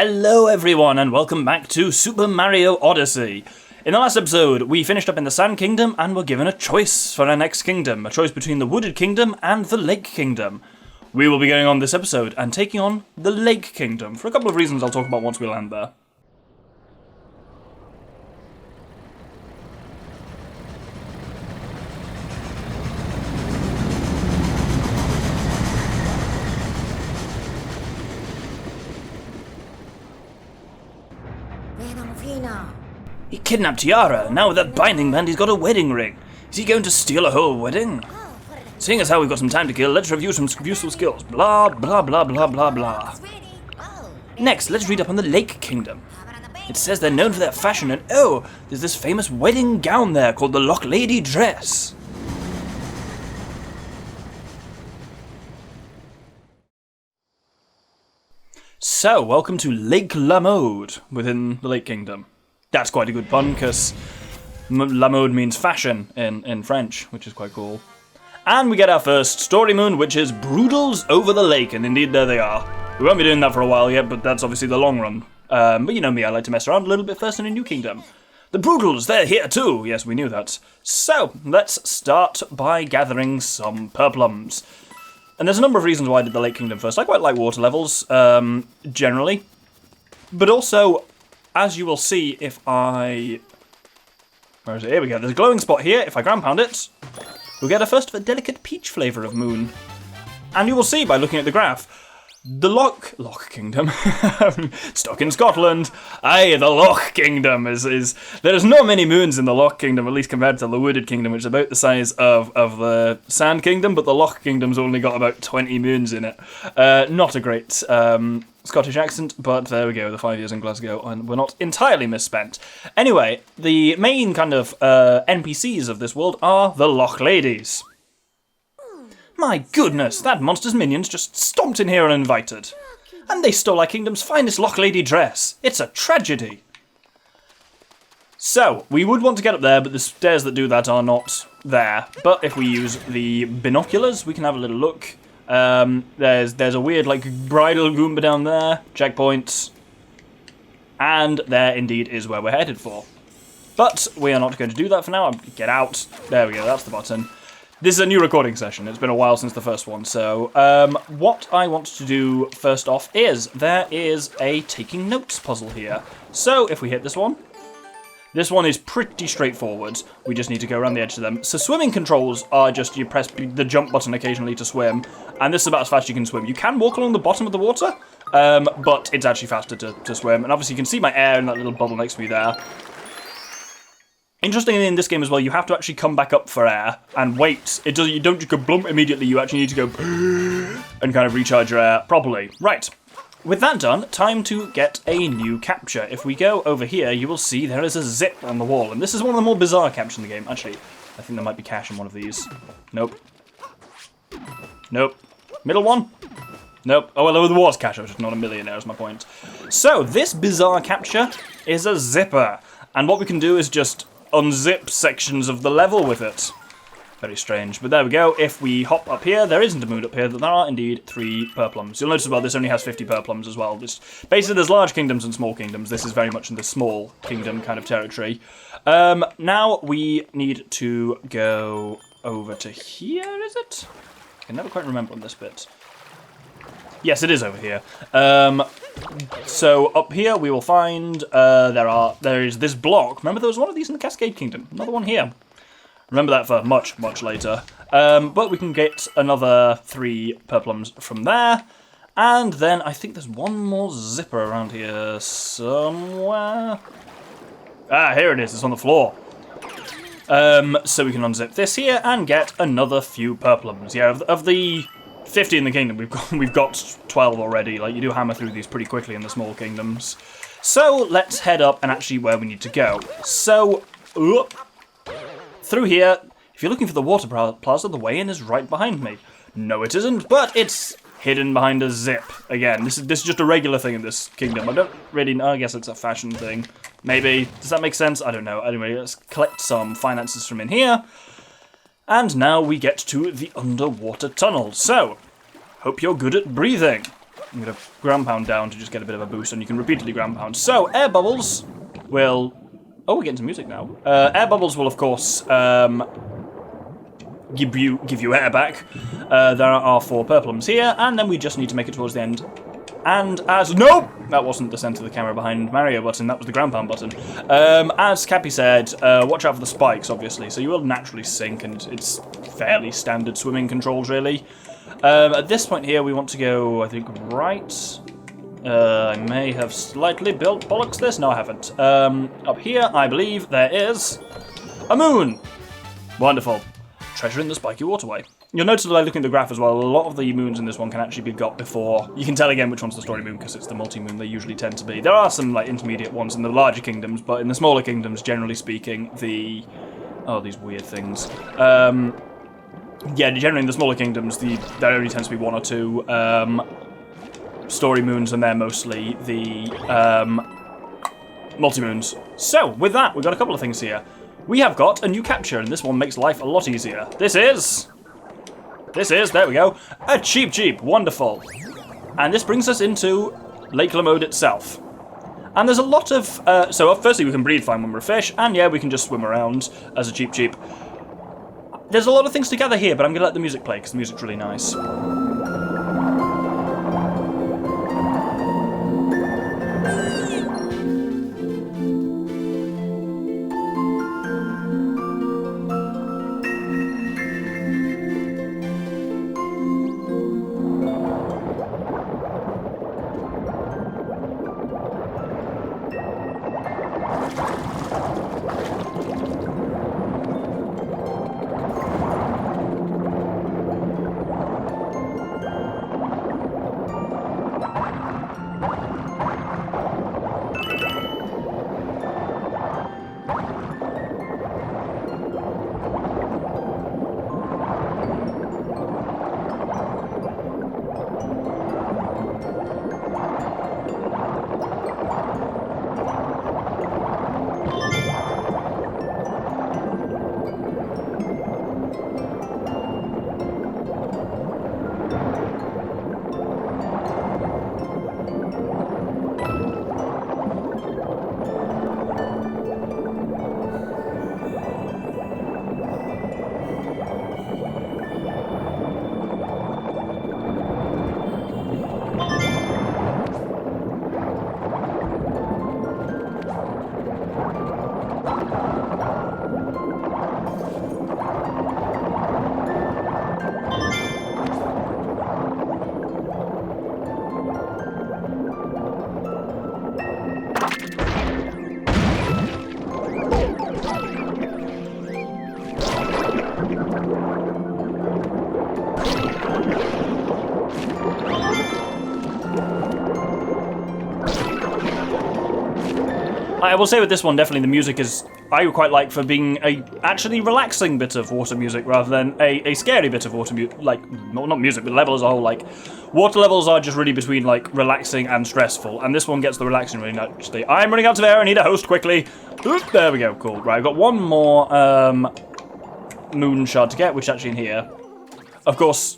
Hello everyone and welcome back to Super Mario Odyssey. In the last episode, we finished up in the Sand Kingdom and were given a choice for our next kingdom. A choice between the Wooded Kingdom and the Lake Kingdom. We will be going on this episode and taking on the Lake Kingdom for a couple of reasons I'll talk about once we land there. He kidnapped Tiara, now with that binding band he's got a wedding ring. Is he going to steal a whole wedding? Seeing as how we've got some time to kill, let's review some useful skills. Blah, blah, blah, blah, blah, blah. Next, let's read up on the Lake Kingdom. It says they're known for their fashion and oh, there's this famous wedding gown there called the Lochlady dress. So, welcome to Lake Lamode within the Lake Kingdom. That's quite a good pun, because Lamode means fashion in French, which is quite cool. And we get our first story moon, which is Broodals over the lake, and indeed there they are. We won't be doing that for a while yet, but that's obviously the long run. But you know me, I like to mess around a little bit first in a new kingdom. The Broodals, they're here too! Yes, we knew that. So, let's start by gathering some purplums. And there's a number of reasons why I did the Lake Kingdom first. I quite like water levels, generally. But also, as you will see if I... Where is it? Here we go. There's a glowing spot here. If I ground pound it, we'll get a first of a delicate peach flavour of moon. And you will see by looking at the graph, the Loch Kingdom, stuck in Scotland. Aye, the Loch Kingdom is there's not many moons in the Loch Kingdom, at least compared to the Wooded Kingdom, which is about the size of the Sand Kingdom, but the Loch Kingdom's only got about 20 moons in it. Not a great Scottish accent, but there we go, the 5 years in Glasgow, and we're not entirely misspent. Anyway, the main kind of NPCs of this world are the Lochladies. My goodness, that monster's minions just stomped in here uninvited. And they stole our kingdom's finest Lochlady dress. It's a tragedy. So, we would want to get up there, but the stairs that do that are not there. But if we use the binoculars, we can have a little look. There's a weird, like, bridal Goomba down there. Checkpoints. And there, indeed, is where we're headed for. But we are not going to do that for now. Get out. There we go, that's the button. This is a new recording session. It's been a while since the first one. So what I want to do first off is there is a taking notes puzzle here. So if we hit this one is pretty straightforward. We just need to go around the edge of them. So swimming controls are just you press the jump button occasionally to swim. And this is about as fast as you can swim. You can walk along the bottom of the water, but it's actually faster to swim. And obviously you can see my air in that little bubble next to me there. Interestingly, in this game as well, you have to actually come back up for air and wait. You don't just go blump immediately, you actually need to go and kind of recharge your air properly. Right, with that done, time to get a new capture. If we go over here, you will see there is a zip on the wall, and this is one of the more bizarre captures in the game. Actually, I think there might be cash in one of these. Nope. Nope. Middle one? Nope. Oh, well, there was cash, I was just not a millionaire, is my point. So, this bizarre capture is a zipper, and what we can do is just unzip sections of the level with it. Very strange, but there we go. If we hop up here, there isn't a moon up here, but there are indeed 3 purplums. You'll notice as well, this only has 50 purplums as well. Basically, there's large kingdoms and small kingdoms. This is very much in the small kingdom kind of territory. Now we need to go over to here, is it? I can never quite remember on this bit. Yes, it is over here. So up here we will find there is this block. Remember there was one of these in the Cascade Kingdom. Another one here. Remember that for much, much later. But we can get another 3 purplums from there. And then I think there's one more zipper around here somewhere. Ah, here it is. It's on the floor. So we can unzip this here and get another few purplums. Yeah, of the 50 in the kingdom, we've got 12 already. Like, you do hammer through these pretty quickly in the small kingdoms. So let's head up and actually where we need to go. So through here, if you're looking for the water plaza, the way in is right behind me. No, it isn't, but it's hidden behind a zip. Again, this is just a regular thing in this kingdom. I don't really know. I guess it's a fashion thing. Maybe. Does that make sense? I don't know. Anyway, let's collect some finances from in here. And now we get to the underwater tunnel. So, hope you're good at breathing. I'm going to ground pound down to just get a bit of a boost, and you can repeatedly ground pound. So, air bubbles will... Oh, we're getting to music now. Air bubbles will, of course, give you air back. There are 4 purplums here, and then we just need to make it towards the end. And as... Nope! That wasn't the center of the camera behind Mario button, that was the ground pound button. As Cappy said, watch out for the spikes, obviously, so you will naturally sink, and it's fairly standard swimming controls, really. At this point here, we want to go, I think, right. I may have slightly built bollocks this. No, I haven't. Up here, I believe there is a moon. Wonderful. Treasure in the Spiky Waterway. You'll notice that by looking at the graph as well, a lot of the moons in this one can actually be got before. You can tell again which one's the story moon because it's the multi-moon they usually tend to be. There are some like intermediate ones in the larger kingdoms, but in the smaller kingdoms, generally speaking, the... Oh, these weird things. Yeah, generally in the smaller kingdoms, there only tends to be 1 or 2 story moons, and they're mostly the multi-moons. So, with that, we've got a couple of things here. We have got a new capture, and this one makes life a lot easier. This is, there we go, a Cheep. Wonderful. And this brings us into Lake Lamode itself. And there's a lot of, so firstly we can breathe fine when we're a fish, and yeah, we can just swim around as a Cheep. There's a lot of things to gather here, but I'm going to let the music play, because the music's really nice. I will say with this one, definitely the music is, I quite like for being a actually relaxing bit of water music rather than a scary bit of water music, like, not music, but level as a whole, like, water levels are just really between, like, relaxing and stressful, and this one gets the relaxing really nicely. I'm running out of air, I need a host quickly. Oop, there we go, cool. Right, I've got one more moon shard to get, which is actually in here. Of course,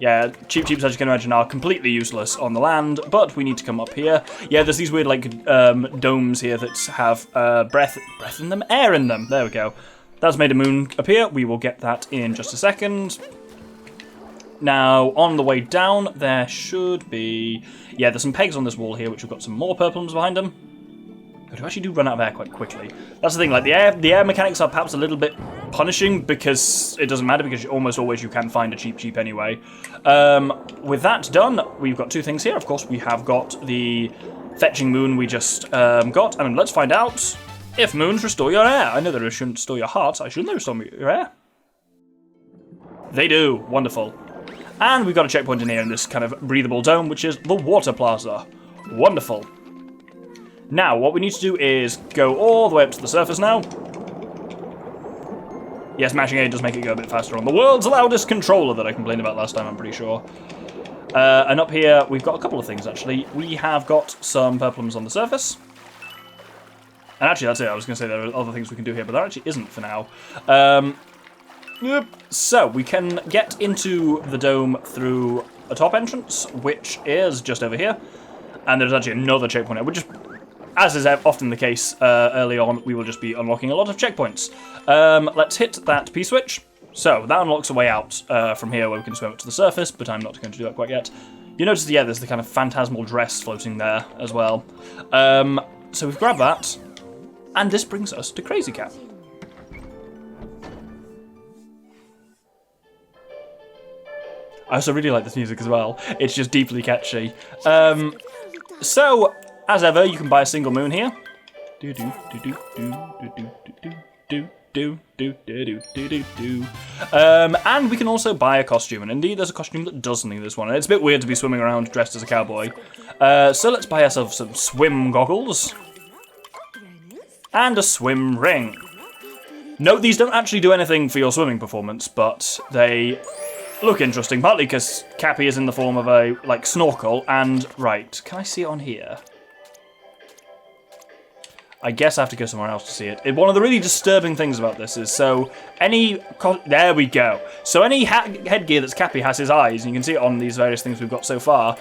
yeah, Cheeps, as you can imagine, are completely useless on the land, but we need to come up here. Yeah, there's these weird, like, domes here that have breath in them? Air in them. There we go. That's made a moon appear. We will get that in just a second. Now, on the way down, there should be... Yeah, there's some pegs on this wall here, which have got some more purplums behind them. But you actually do run out of air quite quickly. That's the thing, like, the air mechanics are perhaps a little bit punishing because it doesn't matter because almost always you can find a Cheep anyway. With that done, we've got 2 things here. Of course, we have got the fetching moon we just got, and let's find out if moons restore your air. I know they shouldn't restore your heart. Shouldn't they restore your air? They do. Wonderful. And we've got a checkpoint in here in this kind of breathable dome, which is the Water Plaza. Wonderful. Now, what we need to do is go all the way up to the surface now. Yes, mashing A does make it go a bit faster on the world's loudest controller that I complained about last time, I'm pretty sure. And up here, we've got a couple of things, actually. We have got some purplums on the surface. And actually, that's it. I was going to say there are other things we can do here, but there actually isn't for now. So, we can get into the dome through a top entrance, which is just over here. And there's actually another checkpoint here. We're just, as is often the case early on, we will just be unlocking a lot of checkpoints. Let's hit that P-switch. So that unlocks a way out from here where we can swim up to the surface, but I'm not going to do that quite yet. You notice, yeah, there's the kind of phantasmal dress floating there as well. So we've grabbed that, and this brings us to Crazy Cat. I also really like this music as well. It's just deeply catchy. So, as ever, you can buy a single moon here. And we can also buy a costume, and indeed there's a costume that does something to this one, and it's a bit weird to be swimming around dressed as a cowboy. So let's buy ourselves some swim goggles. And a swim ring. Note, these don't actually do anything for your swimming performance, but they look interesting, partly because Cappy is in the form of a, like, snorkel, and, right, can I see it on here? I guess I have to go somewhere else to see it. One of the really disturbing things about this is, so, there we go. So any headgear that's Cappy has his eyes, and you can see it on these various things we've got so far,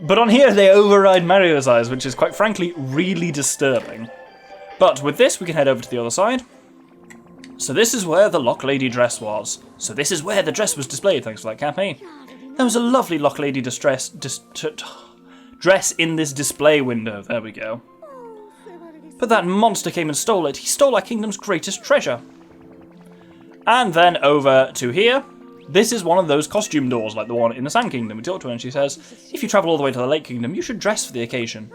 but on here they override Mario's eyes, which is, quite frankly, really disturbing. But with this, we can head over to the other side. So this is where the Lochlady dress was. So this is where the dress was displayed, thanks for that, Cappy. There was a lovely Lochlady dress in this display window. There we go. But that monster came and stole it. He stole our kingdom's greatest treasure. And then over to here. This is one of those costume doors, like the one in the Sand Kingdom. We talked to her and she says, if you travel all the way to the Lake Kingdom, you should dress for the occasion.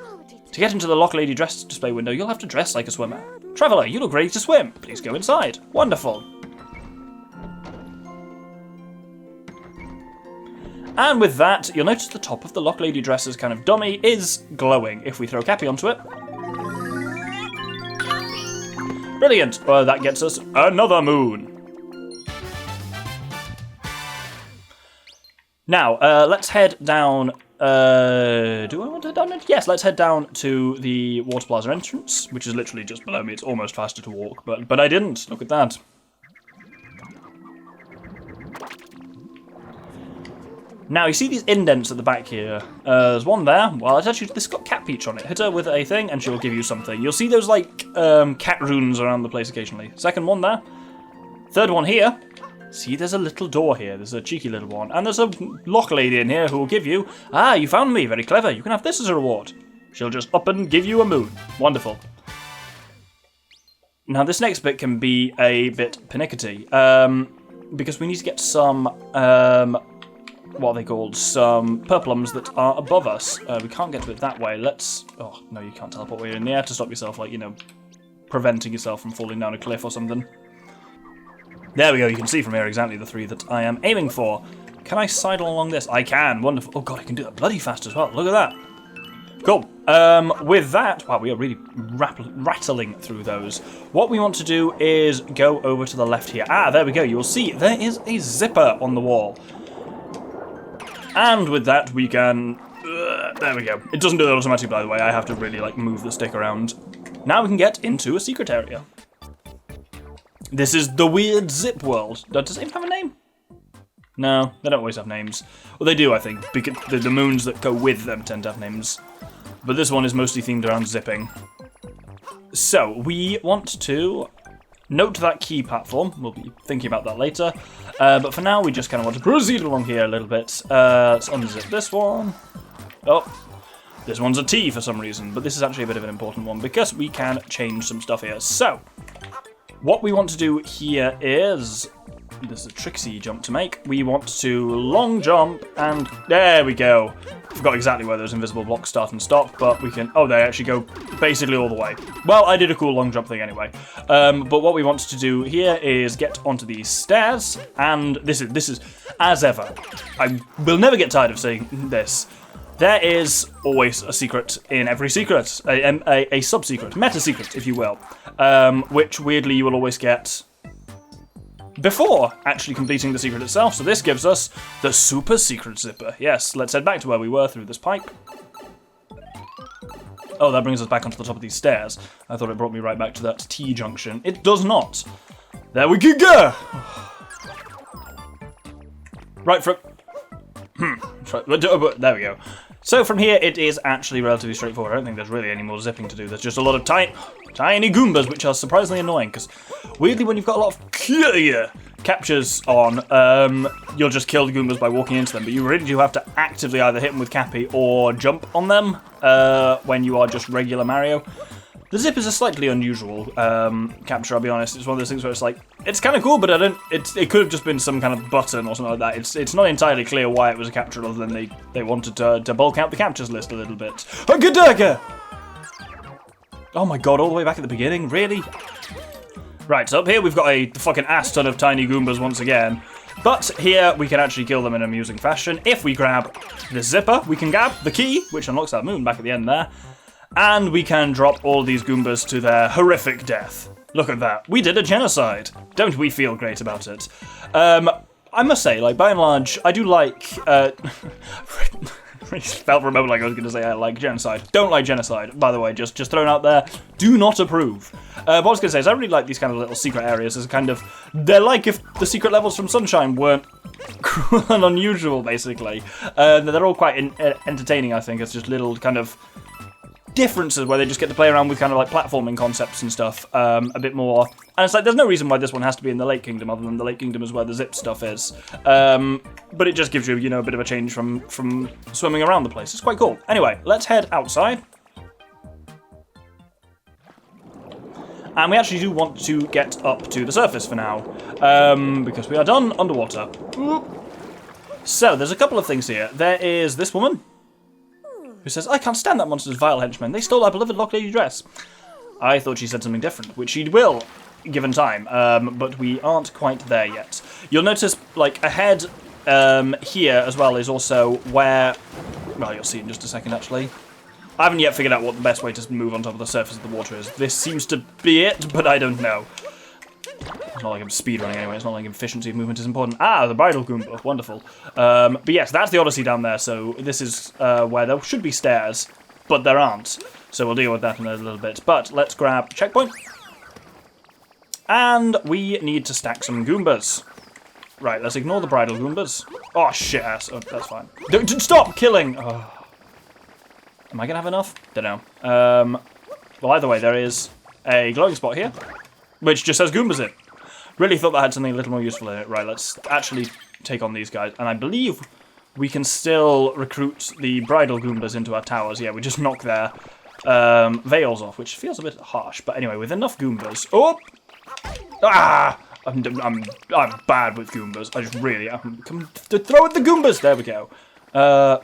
To get into the Lochlady dress display window, you'll have to dress like a swimmer. Traveller, you look ready to swim. Please go inside. Wonderful. And with that, you'll notice the top of the Lochlady dress's kind of dummy is glowing. If we throw Cappy onto it. Brilliant. Well, that gets us another moon. Now, let's head down. Do I want to head down? Yes, let's head down to the Water Plaza entrance, which is literally just below me. It's almost faster to walk, but I didn't. Look at that. Now, you see these indents at the back here. There's one there. Well, it's actually, this got Cat Peach on it. Hit her with a thing, and she'll give you something. You'll see those, like, cat runes around the place occasionally. Second one there. Third one here. See, there's a little door here. There's a cheeky little one. And there's a Lochlady in here who will give you... Ah, you found me. Very clever. You can have this as a reward. She'll just up and give you a moon. Wonderful. Now, this next bit can be a bit pernickety. Because we need to get some... what are they called? Some purplums that are above us. We can't get to it that way. Let's... Oh, no, you can't teleport while you're in the air to stop yourself, like, you know, preventing yourself from falling down a cliff or something. There we go, you can see from here exactly the three that I am aiming for. Can I sidle along this? I can, wonderful. Oh god, I can do that bloody fast as well, look at that. Cool. With that, wow, we are really rattling through those. What we want to do is go over to the left here. Ah, there we go, you'll see there is a zipper on the wall. And with that, we can... there we go. It doesn't do that automatically, by the way. I have to really, like, move the stick around. Now we can get into a secret area. This is the weird zip world. Does it even have a name? No, they don't always have names. Well, they do, I think, because the moons that go with them tend to have names. But this one is mostly themed around zipping. So, we want to note that key platform. We'll be thinking about that later. But for now, we just kind of want to proceed along here a little bit. Let's unzip this one. Oh, this one's a T for some reason, but this is actually a bit of an important one because we can change some stuff here. So, what we want to do here is, this is a tricksy jump to make. We want to long jump, and there we go. Forgot exactly where those invisible blocks start and stop, but we can, oh, they actually go basically all the way. Well, I did a cool long jump thing anyway. But what we want to do here is get onto these stairs, and this is as ever. I will never get tired of saying this. There is always a secret in every secret, a sub-secret, meta-secret, if you will, which weirdly you will always get before actually completing the secret itself. So this gives us the super secret zipper. Yes, let's head back to where we were through this pipe. Oh, that brings us back onto the top of these stairs. I thought it brought me right back to that T-junction. It does not. There we go! Right, There we go. So from here, it is actually relatively straightforward. I don't think there's really any more zipping to do. There's just a lot of tiny Goombas, which are surprisingly annoying, because weirdly, when you've got a lot of captures on, you'll just kill the Goombas by walking into them, but you really do have to actively either hit them with Cappy or jump on them when you are just regular Mario. The zip is a slightly unusual capture, I'll be honest. It's one of those things where it's like, it's kind of cool, but it could have just been some kind of button or something like that. It's not entirely clear why it was a capture, other than they wanted to bulk out the captures list a little bit. Gadurga! Oh my god, all the way back at the beginning? Really? Right, so up here we've got a fucking ass ton of tiny Goombas once again. But here we can actually kill them in an amusing fashion. If we grab the zipper, we can grab the key, which unlocks that moon back at the end there. And we can drop all these Goombas to their horrific death. Look at that. We did a genocide. Don't we feel great about it? I must say, like, by and large, I do like... It felt for a moment like I was going to say I like genocide. Don't like genocide, by the way, just thrown out there. Do not approve. What I was going to say is I really like these kind of little secret areas as a kind of... They're like if the secret levels from Sunshine weren't cruel and unusual, basically. They're all quite entertaining, I think. It's just little kind of differences where they just get to play around with kind of like platforming concepts and stuff a bit more. And it's like, there's no reason why this one has to be in the Lake Kingdom, other than the Lake Kingdom is where the zip stuff is. But it just gives you, a bit of a change from swimming around the place. It's quite cool. Anyway, let's head outside. And we actually do want to get up to the surface for now, because we are done underwater. So, there's a couple of things here. There is this woman, who says, I can't stand that monster's vile henchmen. They stole our beloved Lochlady dress. I thought she said something different, which she will, given time, but we aren't quite there yet. You'll notice, like, ahead here as well is also where... Well, you'll see in just a second, actually. I haven't yet figured out what the best way to move on top of the surface of the water is. This seems to be it, but I don't know. It's not like I'm speedrunning anyway, it's not like efficiency of movement is important. Ah, the bridal Goomba, wonderful. But yes, that's the Odyssey down there, so this is where there should be stairs, but there aren't. So we'll deal with that in a little bit. But let's grab checkpoint. And we need to stack some Goombas. Right, let's ignore the bridal Goombas. Oh, shit ass. Oh, that's fine. Stop killing! Oh. Am I going to have enough? Don't know. Well, either way, there is a glowing spot here, which just says Goombas in. Really thought that had something a little more useful in it. Right, let's actually take on these guys. And I believe we can still recruit the bridal Goombas into our towers. Yeah, we just knock their veils off, which feels a bit harsh. But anyway, with enough Goombas... Oh! Ah! I'm bad with Goombas. I just really am. Come to throw at the Goombas! There we go.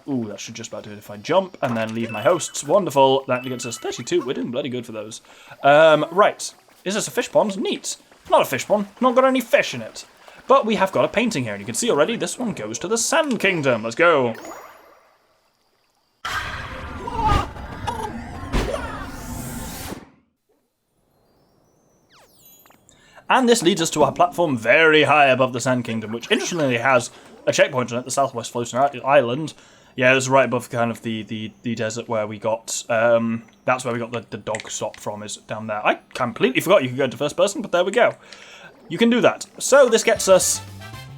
Ooh, that should just about do it if I jump and then leave my hosts. Wonderful. That gets us 32. We're doing bloody good for those. Right. Is this a fish pond? Neat. Not a fish pond. Not got any fish in it. But we have got a painting here, and you can see already this one goes to the Sand Kingdom. Let's go. And this leads us to our platform very high above the Sand Kingdom, which interestingly has a checkpoint on it, the southwest floating island. Yeah, this is right above kind of the desert where we got, that's where we got the dog stop from, is down there. I completely forgot you could go into first person, but there we go. You can do that. So this gets us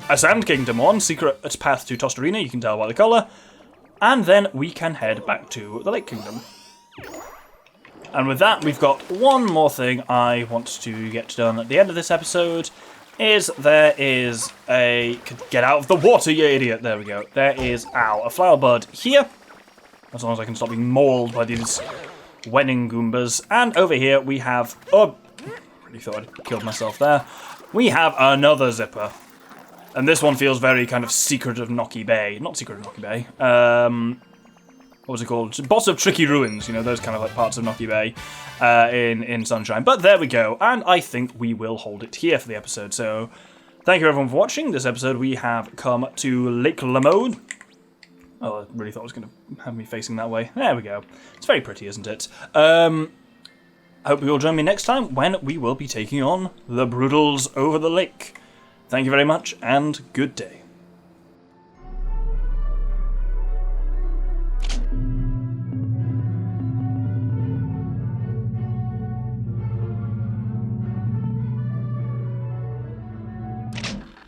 a Sand Kingdom one, secret path to Tostarena, you can tell by the colour. And then we can head back to the Lake Kingdom. And with that, we've got one more thing I want to get done at the end of this episode. There is a... Get out of the water, you idiot! There we go. There is, a flower bud here. As long as I can stop being mauled by these wedding Goombas. And over here we have... Oh, really thought I'd killed myself there. We have another zipper. And this one feels very kind of Secret of Nocky Bay. Not Secret of Nocky Bay. What was it called? Boss of Tricky Ruins, those kind of like parts of Nocky Bay in Sunshine. But there we go, and I think we will hold it here for the episode. So, thank you everyone for watching. This episode we have come to Lake Lamode. Oh, I really thought it was going to have me facing that way. There we go. It's very pretty, isn't it? I hope you will join me next time when we will be taking on the Broodals over the lake. Thank you very much, and good day.